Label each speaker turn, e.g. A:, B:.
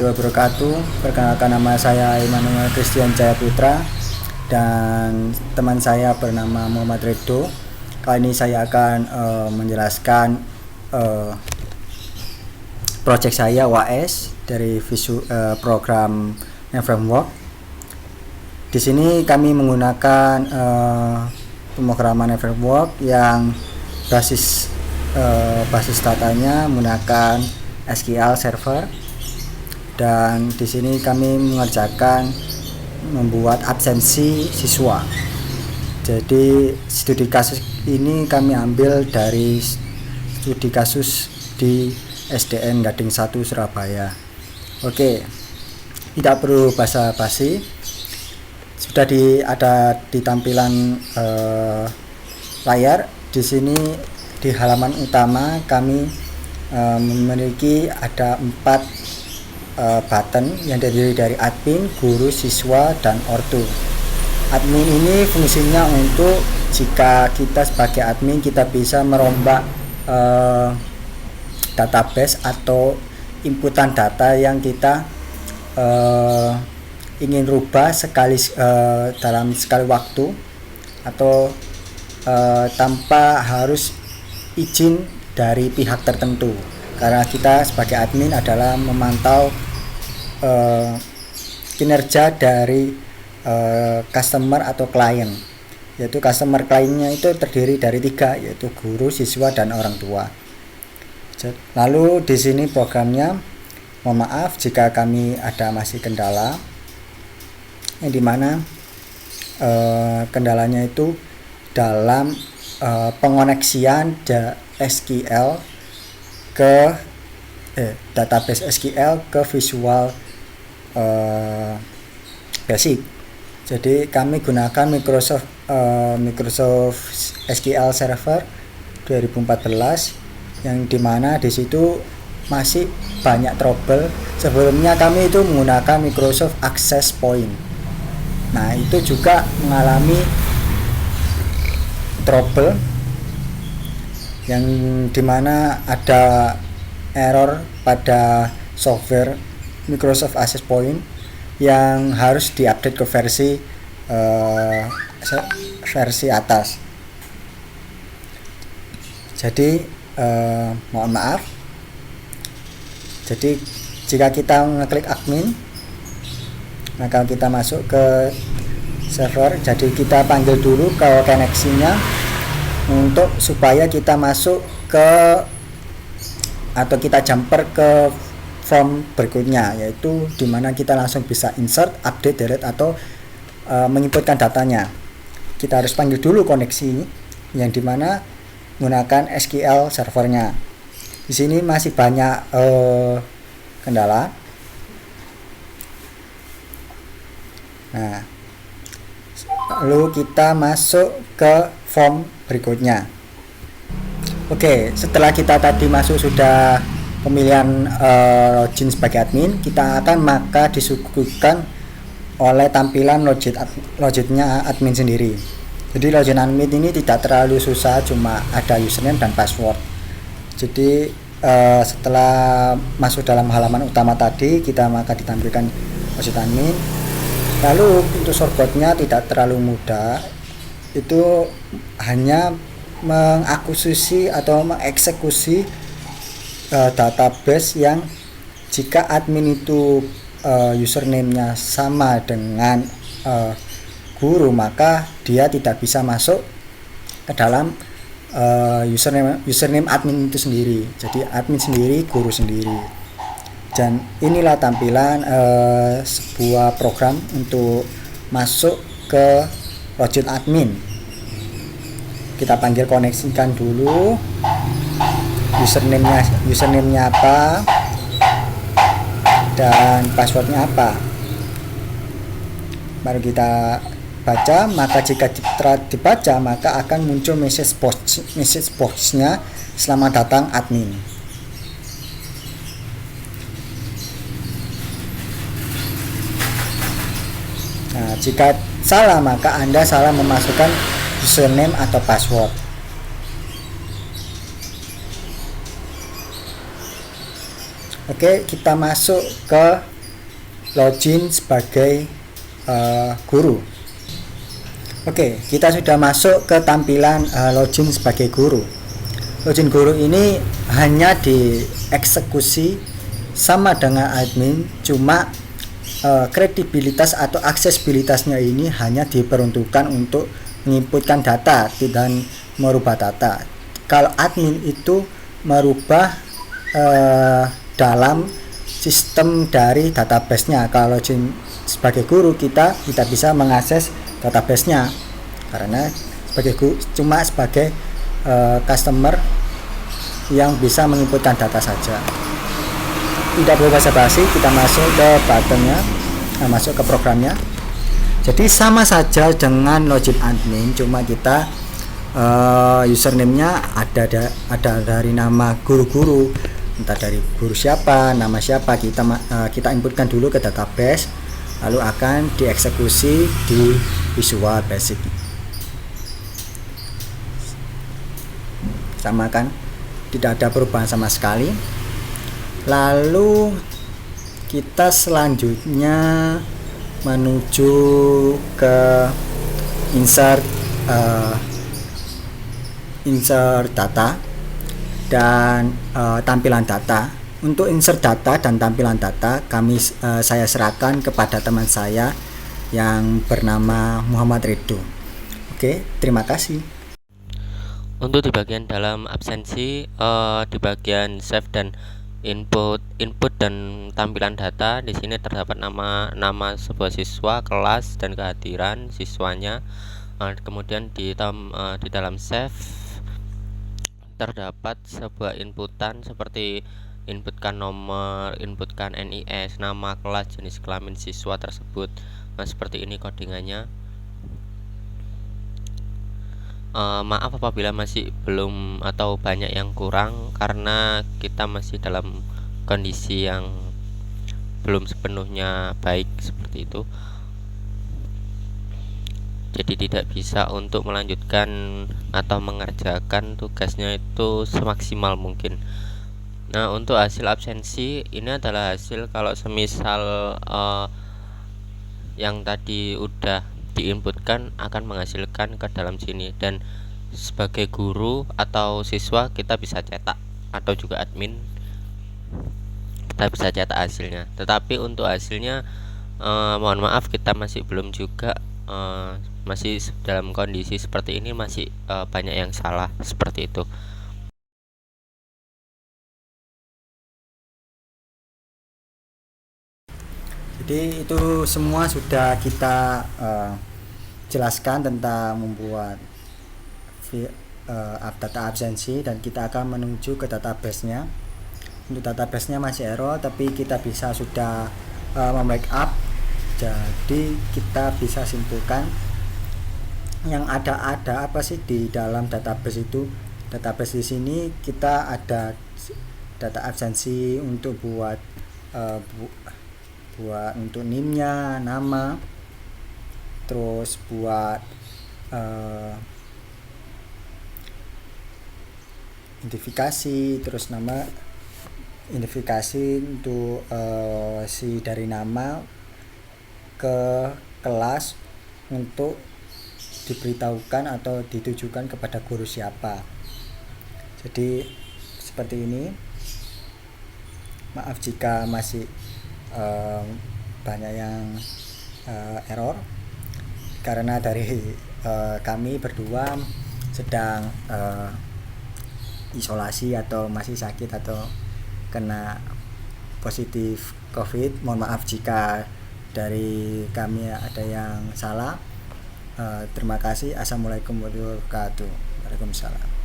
A: wabarakatuh. Perkenalkan, nama saya Immanuel Christian Jaya Putra dan teman saya bernama Muhammad Ridho. Kali ini saya akan menjelaskan proyek saya UAS dari program Framework. Di sini kami menggunakan pemrograman Framework yang basis datanya menggunakan SQL Server, dan di sini kami mengerjakan membuat absensi siswa. Jadi studi kasus ini kami ambil dari studi kasus di SDN Gading 1 Surabaya. Oke, tidak perlu basa-basi. Sudah ada di tampilan layar. Di sini di halaman utama kami memiliki ada 4 button yang terdiri dari admin, guru, siswa, dan ortu. Admin ini fungsinya untuk jika kita sebagai admin kita bisa merombak database atau inputan data yang kita ingin rubah dalam sekali waktu atau tanpa harus izin dari pihak tertentu, karena kita sebagai admin adalah memantau kinerja dari customer atau klien, yaitu customer kliennya itu terdiri dari 3, yaitu guru, siswa, dan orang tua. Lalu di sini programnya, mohon maaf jika kami ada masih kendala, yang dimana kendalanya itu dalam pengoneksian SQL ke database SQL ke Visual Basic. Jadi kami gunakan Microsoft SQL Server 2014, yang dimana di situ masih banyak trouble. Sebelumnya kami itu menggunakan Microsoft Access Point. Nah, itu juga mengalami trouble yang dimana ada error pada software Microsoft Access Point yang harus diupdate ke versi atas. Jadi mohon maaf. Jadi jika kita ngeklik admin, maka kita masuk ke server. Jadi kita panggil dulu ke koneksinya untuk supaya kita masuk ke atau kita jumper ke form berikutnya, yaitu dimana kita langsung bisa insert, update, delete, atau menginputkan datanya. Kita harus panggil dulu koneksi yang dimana menggunakan SQL servernya. Di sini masih banyak kendala. Nah, lalu kita masuk ke form berikutnya. Oke, setelah kita tadi masuk sudah pemilihan login sebagai admin, kita akan maka disuguhkan oleh tampilan loginnya admin sendiri. Jadi login admin ini tidak terlalu susah, cuma ada username dan password. Jadi setelah masuk dalam halaman utama tadi, kita maka ditampilkan login admin. Lalu untuk shortcutnya tidak terlalu mudah, itu hanya mengakuisisi atau mengeksekusi database yang jika admin itu username-nya sama dengan guru, maka dia tidak bisa masuk ke dalam username admin itu sendiri. Jadi admin sendiri, guru sendiri. Dan inilah tampilan sebuah program untuk masuk ke login admin. Kita panggil, koneksikan dulu username-nya apa dan passwordnya apa. Baru kita baca, maka jika dibaca maka akan muncul message box-nya selamat datang admin. Nah, jika salah maka Anda salah memasukkan username atau password. Oke, kita masuk ke login sebagai guru. Oke, kita sudah masuk ke tampilan login sebagai guru. Login guru ini hanya dieksekusi sama dengan admin, cuma kredibilitas atau aksesibilitasnya ini hanya diperuntukkan untuk menginputkan data dan merubah data. Kalau admin itu merubah dalam sistem dari database-nya. Kalau sebagai guru kita tidak bisa mengakses database-nya karena sebagai guru cuma sebagai customer yang bisa menginputkan data saja. Tidak perlu basa-basi, kita masuk ke buttonnya, masuk ke programnya. Jadi sama saja dengan login admin, cuma kita username-nya ada dari nama guru-guru, entah dari guru siapa, nama siapa, kita inputkan dulu ke database, lalu akan dieksekusi di Visual Basic. Sama kan, tidak ada perubahan sama sekali. Lalu kita selanjutnya menuju ke insert data dan tampilan data. Untuk insert data dan tampilan data saya serahkan kepada teman saya yang bernama Muhammad Ridho. Oke, terima kasih.
B: Untuk di bagian dalam absensi, di bagian save dan input dan tampilan data, di sini terdapat nama sebuah siswa, kelas, dan kehadiran siswanya. Kemudian di dalam save terdapat sebuah inputan seperti inputkan nomor, inputkan NIS, nama, kelas, jenis kelamin siswa tersebut. Seperti ini codingannya. Maaf apabila masih belum atau banyak yang kurang, karena kita masih dalam kondisi yang belum sepenuhnya baik seperti itu. Jadi tidak bisa untuk melanjutkan atau mengerjakan tugasnya itu semaksimal mungkin. Nah, untuk hasil absensi ini adalah hasil kalau semisal yang tadi udah diinputkan akan menghasilkan ke dalam sini, dan sebagai guru atau siswa kita bisa cetak, atau juga admin kita bisa cetak hasilnya. Tetapi untuk hasilnya mohon maaf, kita masih belum juga, masih dalam kondisi seperti ini, masih banyak yang salah seperti itu.
A: Jadi itu semua sudah kita jelaskan tentang membuat data absensi, dan kita akan menuju ke database-nya. Untuk database-nya masih error, tapi kita bisa sudah membackup. Jadi kita bisa simpulkan yang ada apa sih di dalam database itu. Database di sini kita ada data absensi untuk buat untuk NIM-nya, nama, terus buat identifikasi, terus nama, identifikasi untuk si dari nama ke kelas untuk diberitahukan atau ditujukan kepada guru siapa. Jadi seperti ini. Maaf jika masih banyak yang error, karena dari kami berdua sedang isolasi atau masih sakit atau kena positif COVID. Mohon maaf jika dari kami ada yang salah. Terima kasih. Assalamualaikum warahmatullahi wabarakatuh. Waalaikumsalam.